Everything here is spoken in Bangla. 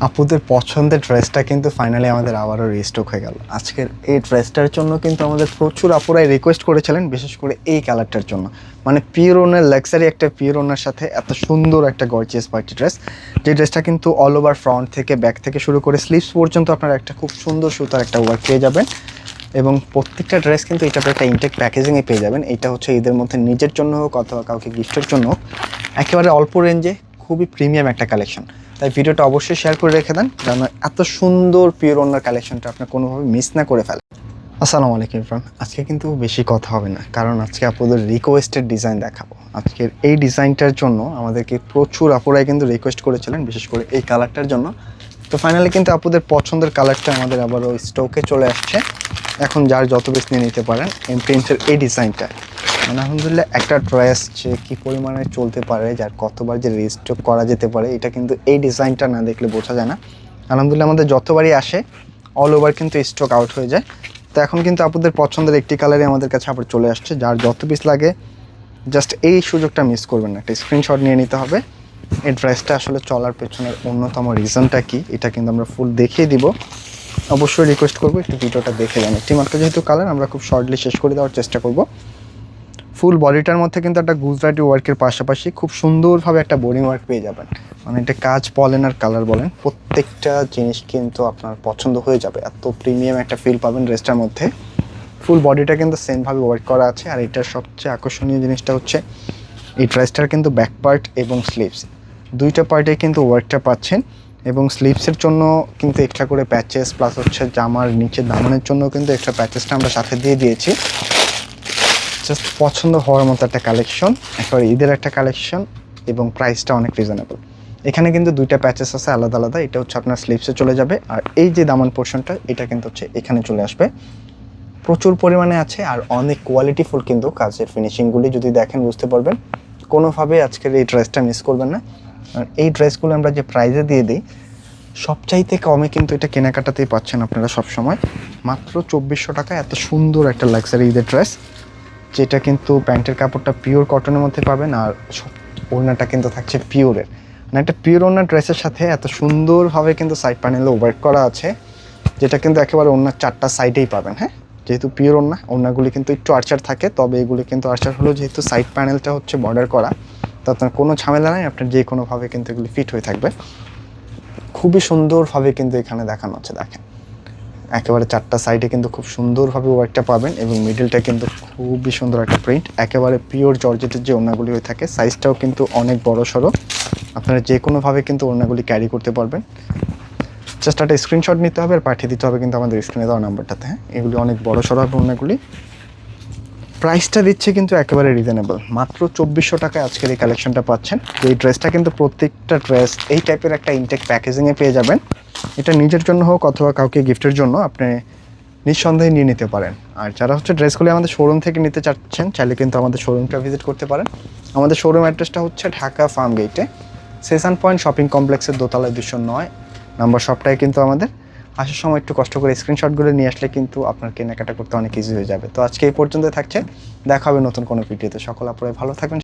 আপুদের পছন্দের ড্রেসটা কিন্তু ফাইনালি আমাদের আবারও রিস্টক হয়ে গেল। আজকের এই ড্রেসটার জন্য কিন্তু আমাদের প্রচুর আপুরাই রিকোয়েস্ট করেছিলেন, বিশেষ করে এই কালারটার জন্য। মানে পিওর ওনার লাক্সারি একটা পিওর ওনার সাথে এত সুন্দর একটা গর্জিয়াস পার্টি ড্রেস, যে ড্রেসটা কিন্তু অল ওভার ফ্রন্ট থেকে ব্যাক থেকে শুরু করে স্লিভস পর্যন্ত আপনারা একটা খুব সুন্দর সুতার একটা ওয়ার্ক পেয়ে যাবেন। এবং প্রত্যেকটা ড্রেস কিন্তু এটা একটা ইনটেক প্যাকেজিংয়ে পেয়ে যাবেন। এটা হচ্ছে ঈদের মধ্যে নিজের জন্য হোক অথবা কাউকে গিফটের জন্য হোক, একেবারে অল্প রেঞ্জে খুবই প্রিমিয়াম একটা কালেকশন। তাই ভিডিওটা অবশ্যই শেয়ার করে রেখে দেন, যেন এত সুন্দর পিওর ওনার কালেকশনটা আপনি কোনোভাবে মিস না করে ফেলেন। আসসালামু আলাইকুম ইরফান। আজকে কিন্তু বেশি কথা হবে না, কারণ আজকে আপনাদের রিকোয়েস্টেড ডিজাইন দেখাবো। আজকের এই ডিজাইনটার জন্য আমাদেরকে প্রচুর আপুরাই কিন্তু রিকোয়েস্ট করেছিলেন, বিশেষ করে এই কালারটার জন্য। তো ফাইনালি কিন্তু আপুদের পছন্দের কালারটা আমাদের আবারও স্টকে চলে আসছে। এখন যার যত বেশি নিয়ে নিতে পারেন এম প্রিন্টের এই ডিজাইনটা। মানে আলহামদুলিল্লাহ একটা ড্রেস যে কী পরিমাণে চলতে পারে, যার কতবার যে রিস্টক করা যেতে পারে, এটা কিন্তু এই ডিজাইনটা না দেখলে বোঝা যায় না। আলহামদুলিল্লাহ আমাদের যতবারই আসে অল ওভার কিন্তু স্টক আউট হয়ে যায়। তো এখন কিন্তু আপনাদের পছন্দের একটি কালারই আমাদের কাছে আবার চলে আসছে। যার যত পিস লাগে জাস্ট এই সুযোগটা মিস করবেন না, একটা স্ক্রিনশট নিয়ে নিতে হবে। এই ড্রেসটা আসলে চলার পেছনের অন্যতম রিজনটা কি, এটা কিন্তু আমরা ফুল দেখিয়ে দিব। অবশ্যই রিকোয়েস্ট করবো একটু ভিডিওটা দেখে যান। একটি মাত্র যেহেতু কালার, আমরা খুব শর্টলি শেষ করে দেওয়ার চেষ্টা করব। ফুল বডিটার মধ্যে কিন্তু একটা গুজরাটি ওয়ার্কের পাশাপাশি খুব সুন্দরভাবে একটা বোরিং ওয়ার্ক পেয়ে যাবেন। মানে এটা কাজ বলেন আর কালার বলেন, প্রত্যেকটা জিনিস কিন্তু আপনার পছন্দ হয়ে যাবে। এত প্রিমিয়াম একটা ফিল পাবেন ড্রেসটার মধ্যে। ফুল বডিটা কিন্তু সেমভাবে ওয়ার্ক করা আছে। আর এটার সবচেয়ে আকর্ষণীয় জিনিসটা হচ্ছে এই ড্রেসটার কিন্তু ব্যাক পার্ট এবং স্লিভস দুইটা পার্টে কিন্তু ওয়ার্কটা পাচ্ছেন। এবং স্লিভসের জন্য কিন্তু এক্সট্রা করে প্যাচেস, প্লাস হচ্ছে জামার নিচে দামানের জন্য কিন্তু এক্সট্রা প্যাচেসটা আমরা সাথে দিয়ে দিয়েছি। জাস্ট পছন্দ হওয়ার মতো একটা কালেকশন, একেবারে ঈদের একটা কালেকশন, এবং প্রাইসটা অনেক রিজনেবল। এখানে কিন্তু দুইটা প্যাচেস আছে আলাদা আলাদা। এটা হচ্ছে আপনার স্লিভসে চলে যাবে, আর এই যে দামান পোর্শনটা এটা কিন্তু হচ্ছে এখানে চলে আসবে। প্রচুর পরিমাণে আছে আর অনেক কোয়ালিটিফুল কিন্তু কাজের ফিনিশিংগুলি যদি দেখেন বুঝতে পারবেন। কোনোভাবে আজকের এই ড্রেসটা মিস করবেন না। আর এই ড্রেসগুলো আমরা যে প্রাইজে দিয়ে দিই, সবচাইতে কমে কিন্তু এটা কেনাকাটাতেই পাচ্ছেন আপনারা সবসময়। মাত্র 2400 টাকা এত সুন্দর একটা লাক্সারি ঈদের ড্রেস, যেটা কিন্তু প্যান্টের কাপড়টা পিওর কটনের মধ্যে পাবেন, আর ওড়নাটা কিন্তু থাকছে পিওরের। মানে একটা পিওর ওড়না ড্রেসের সাথে এত সুন্দরভাবে কিন্তু সাইড প্যানেলে ওয়ার্ক করা আছে, যেটা কিন্তু একেবারে ওড়নার চারটা সাইডেই পাবেন। হ্যাঁ, যেহেতু পিওর ওড়নাগুলি কিন্তু একটু আর্চার থাকে, তবে এগুলি কিন্তু আর্চার হলেও যেহেতু সাইড প্যানেলটা হচ্ছে বর্ডার করা, তো আপনার কোনো ঝামেলা নাই, আপনার যে কোনোভাবে কিন্তু এগুলি ফিট হয়ে থাকবে। খুবই সুন্দরভাবে কিন্তু এখানে দেখানো হচ্ছে, দেখেন একেবারে চারটা সাইডে কিন্তু খুব সুন্দরভাবে ওয়ার্কটা পাবেন। এবং মিডলটা কিন্তু খুবই সুন্দর একটা প্রিন্ট, একেবারে পিওর জর্জেটের যে ওড়নাগুলি হয়ে থাকে। সাইজটাও কিন্তু অনেক বড় সড়ো, আপনারা যে কোনোভাবে কিন্তু ওড়নাগুলি ক্যারি করতে পারবেন। জাস্ট একটা স্ক্রিনশট নিতে হবে আর পাঠিয়ে দিতে হবে কিন্তু আমাদের স্ক্রিনে দেওয়া নাম্বারটাতে। হ্যাঁ, এগুলি অনেক বড় সড়ো হবে ওড়নাগুলি। প্রাইসটা দিচ্ছে কিন্তু একেবারে রিজনেবল, মাত্র 2400 টাকায় আজকের এই কালেকশনটা পাচ্ছেন। তো এই ড্রেসটা কিন্তু প্রত্যেকটা ড্রেস এই টাইপের একটা ইনটেক প্যাকেজিংয়ে পেয়ে যাবেন। এটা নিজের জন্য হোক অথবা কাউকে গিফটের জন্য আপনি নিঃসন্দেহে নিয়ে নিতে পারেন। আর যারা হচ্ছে ড্রেসগুলি আমাদের শোরুম থেকে নিতে চাচ্ছেন, চাইলে কিন্তু আমাদের শোরুমটা ভিজিট করতে পারেন। আমাদের শোরুম অ্যাড্রেসটা হচ্ছে ঢাকা ফার্ম গেটে, সেশন পয়েন্ট শপিং কমপ্লেক্সের দোতলায় 209 নম্বর শপটায় কিন্তু আমাদের। আসার সময় একটু কষ্ট করে স্ক্রিনশটগুলো নিয়ে আসলে কিন্তু আপনার কেনাকাটা করতে অনেক ইজি হয়ে যাবে। তো আজকে এই পর্যন্ত থাকছে, দেখা হবে নতুন কোনো ভিডিওতে। সকল আপনারা ভালো থাকবেন।